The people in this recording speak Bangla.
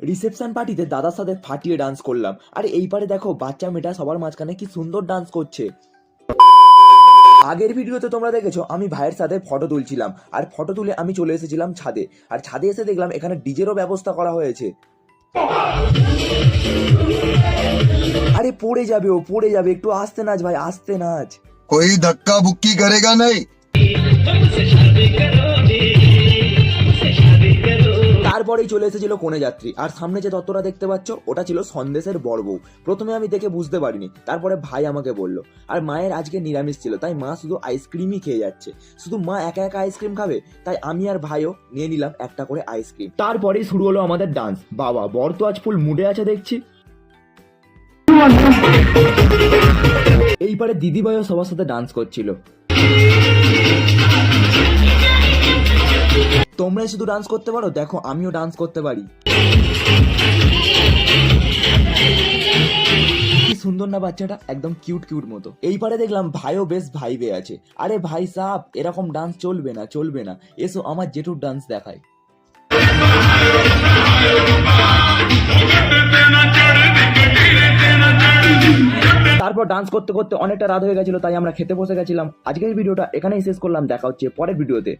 রিসেপশন পার্টিতে দাদার সাথে ফাটিয়ে ডান্স করলাম। আর এইবারে দেখো বাচ্চা মেয়েটা সবার মাঝখানে কি সুন্দর ডান্স করছে। আগের ভিডিওতে তোমরা দেখেছো আমি ভাইয়ের সাথে ফটো তুলছিলাম, আর ফটো তুলে আমি চলে এসেছিলাম ছাদে। আর ছাদে এসে দেখলাম এখানে ডিজেরও ব্যবস্থা করা হয়েছে। আরে পড়ে যাবে, ও পড়ে যাবে, একটু আস্তে নাচ ভাই, আস্তে নাচ। कोई धक्का बुक्की करेगा नहीं। তারপরেই চলে এসেছিল কনে যাত্রী, আর সামনে যে তত্ত্বটা দেখতে পাচ্ছ ওটা ছিল সন্দেশের বড় বউ। প্রথমে আমি দেখে বুঝতে পারিনি, তারপরে ভাই আমাকে বলল। আর মায়ের আজকে নিরামিষ ছিল, তাই মা শুধু আইসক্রিমই খেয়ে যাচ্ছে। শুধু মা একা একা আইসক্রিম খাবে, তাই আমি আর ভাইও নিয়ে নিলাম একটা করে আইসক্রিম। তারপরেই শুরু হলো আমাদের ডান্স। বাবা বর তো আজ ফুল মুডে আছে দেখছি। এইবারে দিদিভাইও সবার সাথে ডান্স করছিল। তোমরা শুধু ডান্স করতে পারো, দেখো আমিও ডান্স করতে পারি। কি সুন্দর না বাচ্চাটা, একদম কিউট কিউট মতো। এইবারে দেখলাম ভাইও বেশ ভাইবে আছে। আরে ভাই সাহেব, এরকম ডান্স চলবে না, চলবে না, এসো আমার জেঠুর ডান্স দেখায়। তারপর ডান্স করতে করতে অনেকটা রাত হয়ে গেছিল, তাই আমরা খেতে বসে গেছিলাম। আজকের ভিডিওটা এখানেই শেষ করলাম, দেখা হচ্ছে পরের ভিডিওতে।